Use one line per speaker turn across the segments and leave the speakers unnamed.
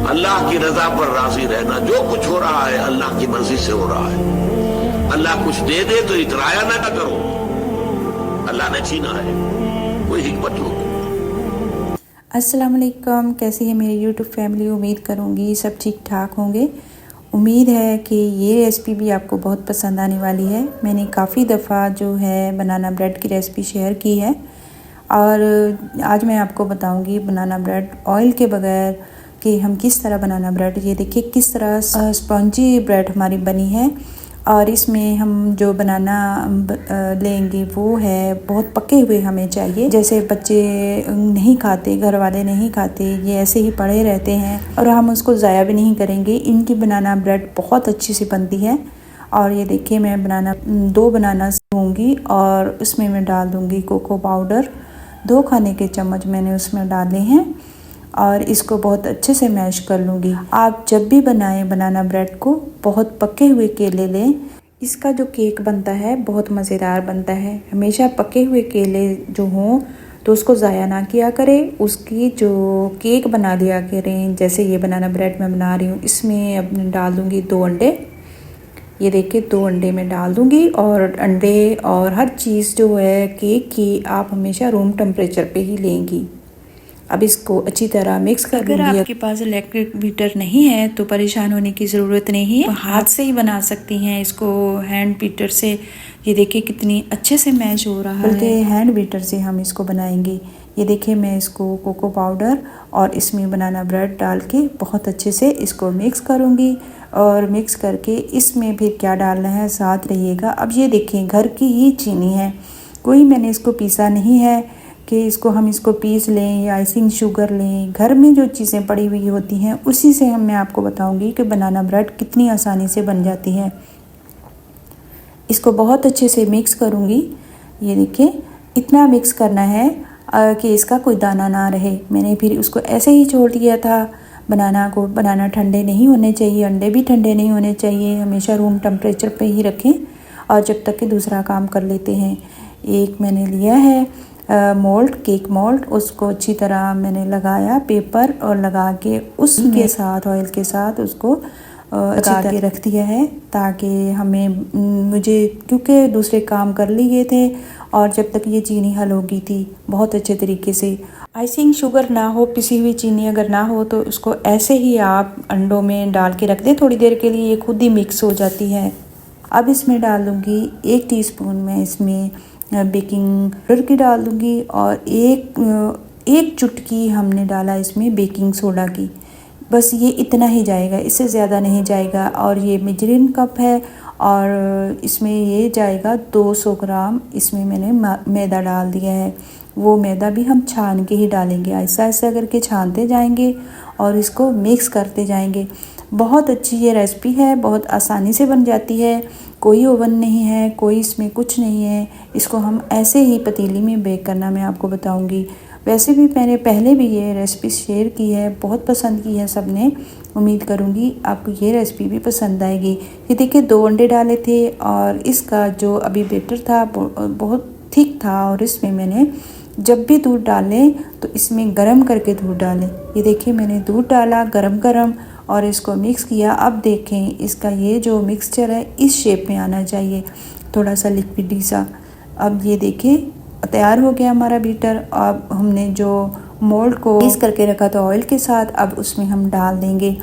अल्लाह की रजा पर राजी रहना। जो कुछ हो रहा है अल्लाह की मर्जी से हो रहा है। अल्लाह कुछ दे दे तो इतराया ना करो, अल्लाह ने छीना है, कोई हिकमत लो।
अस्सलाम वालेकुम, कैसी है मेरी यूट्यूब फैमिली। उम्मीद करूँगी सब ठीक ठाक होंगे। उम्मीद है कि ये रेसिपी भी आपको बहुत पसंद आने वाली है। मैंने काफ़ी दफ़ा जो है बनाना ब्रेड की रेसिपी शेयर की है और आज मैं आपको बताऊंगी बनाना ब्रेड ऑयल के बगैर कि हम किस तरह बनाना ब्रेड। ये देखिए किस तरह स्पॉन्जी ब्रेड हमारी बनी है। और इसमें हम जो बनाना लेंगे वो है बहुत पके हुए हमें चाहिए। जैसे बच्चे नहीं खाते, घर वाले नहीं खाते, ये ऐसे ही पड़े रहते हैं और हम उसको ज़ाया भी नहीं करेंगे। इनकी बनाना ब्रेड बहुत अच्छी सी बनती है। और ये देखिए मैं दो बनाना लूँगी और उसमें मैं डाल दूँगी कोको पाउडर। 2 खाने के चम्मच मैंने उसमें डाले हैं और इसको बहुत अच्छे से मैश कर लूँगी। आप जब भी बनाएं बनाना ब्रेड को बहुत पके हुए केले लें। इसका जो केक बनता है बहुत मज़ेदार बनता है। हमेशा पके हुए केले जो हों तो उसको ज़ाया ना किया करें, उसकी जो केक बना लिया करें। जैसे ये बनाना ब्रेड मैं बना रही हूँ, इसमें अब डाल दूँगी 2 अंडे। ये देखिए 2 अंडे मैं डाल दूँगी और अंडे और हर चीज़ जो है केक की आप हमेशा रूम टेम्परेचर पे ही लेंगी। अब इसको अच्छी तरह मिक्स कर लूँगी। अगर आपके पास इलेक्ट्रिक बीटर नहीं है तो परेशान होने की ज़रूरत नहीं है, हाथ से ही बना सकती हैं इसको हैंड बीटर से। ये देखिए कितनी अच्छे से मैश हो रहा है। बल्कि हैंड बीटर से हम इसको बनाएंगे। ये देखिए मैं इसको कोको पाउडर और इसमें बनाना ब्रेड डाल के बहुत अच्छे से इसको मिक्स करूँगी। और मिक्स करके इसमें फिर क्या डालना है साथ रहिएगा। अब ये देखिए घर की ही चीनी है, कोई मैंने इसको पीसा नहीं है कि हम इसको पीस लें या आइसिंग शुगर लें। घर में जो चीज़ें पड़ी हुई होती हैं उसी से मैं आपको बताऊंगी कि बनाना ब्रेड कितनी आसानी से बन जाती है। इसको बहुत अच्छे से मिक्स करूंगी। ये देखिए इतना मिक्स करना है कि इसका कोई दाना ना रहे। मैंने फिर उसको ऐसे ही छोड़ दिया था बनाना को। बनाना ठंडे नहीं होने चाहिए, अंडे भी ठंडे नहीं होने चाहिए, हमेशा रूम टेम्परेचर पे ही रखें। और जब तक कि दूसरा काम कर लेते हैं। एक मैंने लिया है मोल्ड, केक मोल्ड, उसको अच्छी तरह मैंने लगाया पेपर और लगा के उसके साथ ऑयल के साथ उसको लगा के रख दिया है ताकि मुझे क्योंकि दूसरे काम कर लिए थे और जब तक ये चीनी हल होगी थी बहुत अच्छे तरीके से। आइसिंग शुगर ना हो, पिसी हुई चीनी अगर ना हो तो उसको ऐसे ही आप अंडों में डाल के रख दें थोड़ी देर के लिए, ये खुद ही मिक्स हो जाती है। अब इसमें डाल दूँगी 1 टीस्पून मैं इसमें बेकिंग पाउडर की डाल दूँगी और एक चुटकी हमने डाला इसमें बेकिंग सोडा की। बस ये इतना ही जाएगा, इससे ज़्यादा नहीं जाएगा। और ये मेजरिंग कप है और इसमें ये जाएगा 200 ग्राम। इसमें मैंने मैदा डाल दिया है। वो मैदा भी हम छान के ही डालेंगे, ऐसा ऐसा करके छानते जाएंगे और इसको मिक्स करते जाएंगे। बहुत अच्छी ये रेसिपी है, बहुत आसानी से बन जाती है। कोई ओवन नहीं है, कोई इसमें कुछ नहीं है। इसको हम ऐसे ही पतीली में बेक करना मैं आपको बताऊंगी। वैसे भी मैंने पहले भी ये रेसिपी शेयर की है, बहुत पसंद की है सबने। उम्मीद करूंगी आपको ये रेसिपी भी पसंद आएगी। ये देखिए 2 अंडे डाले थे और इसका जो अभी बैटर था बहुत थिक था और इसमें मैंने जब भी दूध डालें तो इसमें गरम करके दूध डालें। ये देखिए मैंने दूध डाला गरम और इसको मिक्स किया। अब देखें इसका ये जो मिक्सचर है इस शेप में आना चाहिए, थोड़ा सा लिक्विडी सा। अब ये देखिए तैयार हो गया हमारा बीटर। अब हमने जो मोल्ड को मिक्स करके रखा था ऑयल के साथ, अब उसमें हम डाल देंगे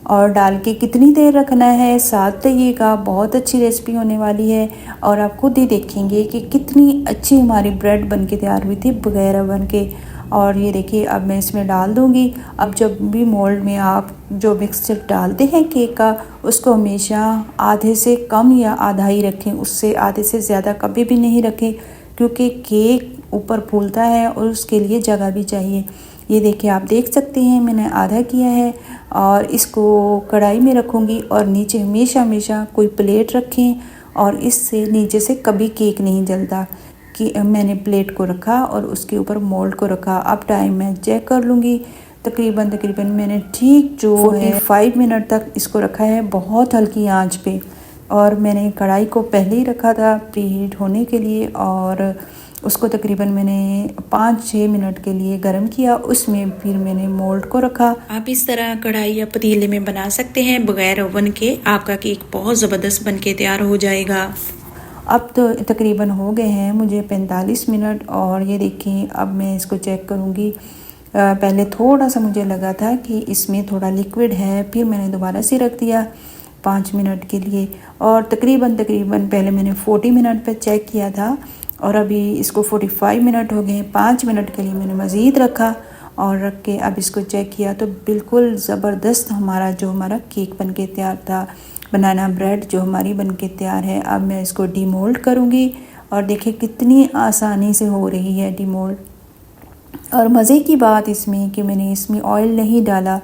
और डाल के कितनी देर रखना है साथ रहिएगा। बहुत अच्छी रेसिपी होने वाली है और आप खुद ही देखेंगे कि कितनी अच्छी हमारी ब्रेड बन के तैयार हुई थी बगैर ओवन के। और ये देखिए अब मैं इसमें डाल दूँगी। अब जब भी मोल्ड में आप जो मिक्सचर डालते हैं केक का, उसको हमेशा आधे से कम या आधा ही रखें, उससे आधे से ज़्यादा कभी भी नहीं रखें क्योंकि केक ऊपर फूलता है और उसके लिए जगह भी चाहिए। ये देखिए आप देख सकते हैं मैंने आधा किया है और इसको कढ़ाई में रखूँगी और नीचे हमेशा कोई प्लेट रखें और इससे नीचे से कभी केक नहीं जलता। कि मैंने प्लेट को रखा और उसके ऊपर मोल्ड को रखा। अब टाइम मैं चेक कर लूँगी। तकरीबन मैंने ठीक जो 45 मिनट तक इसको रखा है बहुत हल्की आंच पे। और मैंने कढ़ाई को पहले ही रखा था प्रीहीट होने के लिए और उसको तकरीबन मैंने 5-6 मिनट के लिए गर्म किया। उसमें फिर मैंने मोल्ड को रखा। आप इस तरह कढ़ाई या पतीले में बना सकते हैं बगैर ओवन के। आपका केक बहुत ज़बरदस्त बन के तैयार हो जाएगा। अब तो तकरीबन हो गए हैं मुझे 45 मिनट और ये देखिए अब मैं इसको चेक करूँगी। पहले थोड़ा सा मुझे लगा था कि इसमें थोड़ा लिक्विड है, फिर मैंने दोबारा से रख दिया 5 मिनट के लिए और तकरीबन पहले मैंने 40 मिनट पे चेक किया था और अभी इसको 45 मिनट हो गए। 5 मिनट के लिए मैंने मज़ीद रखा और रख के अब इसको चेक किया तो बिल्कुल ज़बरदस्त हमारा केक बन के तैयार था। बनाना ब्रेड जो हमारी बन के तैयार है। अब मैं इसको डीमोल्ड करूँगी और देखिए कितनी आसानी से हो रही है डीमोल्ड। और मज़े की बात इसमें कि मैंने इसमें ऑयल नहीं डाला।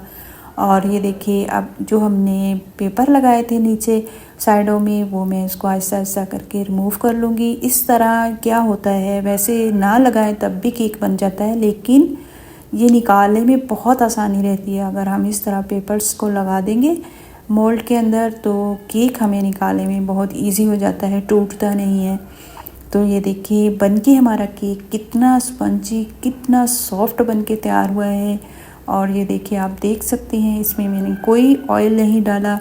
और ये देखिए अब जो हमने पेपर लगाए थे नीचे साइडों में वो मैं इसको आहिस्ता आहिस्ता करके रिमूव कर लूँगी। इस तरह क्या होता है, वैसे ना लगाएं तब भी केक बन जाता है, लेकिन ये निकालने में बहुत आसानी रहती है। अगर हम इस तरह पेपर्स को लगा देंगे मोल्ड के अंदर तो केक हमें निकालने में बहुत इजी हो जाता है, टूटता नहीं है। तो ये देखिए बन के हमारा केक कितना स्पंजी, कितना सॉफ्ट बन के तैयार हुआ है। और ये देखिए आप देख सकते हैं इसमें मैंने कोई ऑयल नहीं डाला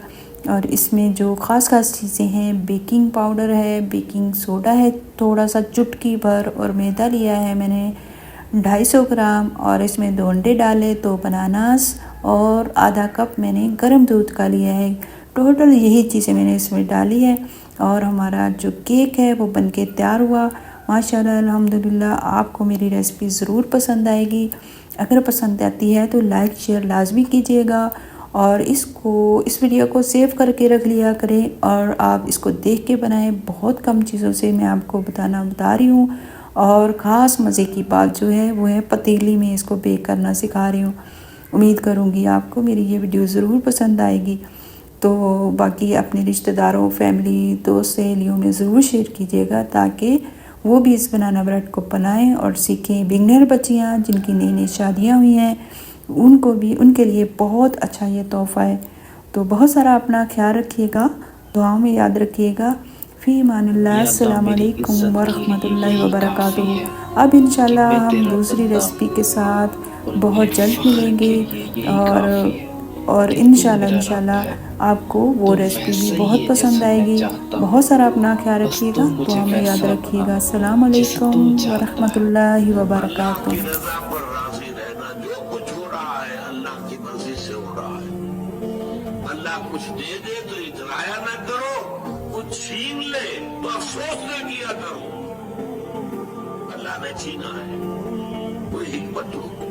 और इसमें जो ख़ास चीज़ें हैं, बेकिंग पाउडर है, बेकिंग सोडा है थोड़ा सा चुटकी भर और मैदा लिया है मैंने 250 ग्राम और इसमें 2 अंडे डाले, 2 बनानास और आधा कप मैंने गर्म दूध का लिया है। टोटल यही चीज़ें मैंने इसमें डाली है और हमारा जो केक है वो बनके तैयार हुआ। माशाल्लाह अल्हम्दुलिल्लाह। आपको मेरी रेसिपी ज़रूर पसंद आएगी। अगर पसंद आती है तो लाइक शेयर लाजमी कीजिएगा और इस वीडियो को सेव करके रख लिया करें और आप इसको देख के बनाएं। बहुत कम चीज़ों से मैं आपको बता रही हूँ और ख़ास मज़े की बात जो है वो है पतीली में इसको बेक करना सिखा रही हूँ। उम्मीद करूँगी आपको मेरी ये वीडियो ज़रूर पसंद आएगी। तो बाकी अपने रिश्तेदारों, फैमिली, दोस्त, सहेलियों में ज़रूर शेयर कीजिएगा ताकि वो भी इस बनाना ब्रेड को बनाएं और सीखें। बिगनर बच्चियाँ जिनकी नई शादियाँ हुई हैं उनको भी, उनके लिए बहुत अच्छा ये तोहफ़ा है। तो बहुत सारा अपना ख्याल रखिएगा, दुआओं में याद रखिएगा। फ़ी अमानिल्लाह। अस्सलामु अलैकुम वरहमतुल्लाहि वबरकातुहू। अब इंशाल्लाह हम दूसरी रेसिपी के साथ बहुत जल्द मिलेंगे और इंशाल्लाह आपको वो रेसिपी भी बहुत पसंद आएगी। बहुत सारा अपना ख्याल रखिएगा, दुआ में याद रखिएगा। अस्सलाम वालेकुम वरहमतुल्लाहि वबरकातुहू।
निज़ाम पर राज़ी रहना, जो कुछ हो रहा है अल्लाह की मर्जी से हो रहा है। अल्लाह कुछ दे दे तो इतराया ना करो, कुछ छीन ले तो अफसोस न किया करो। अल्लाह ने छीना है, कोई हिकमत हो।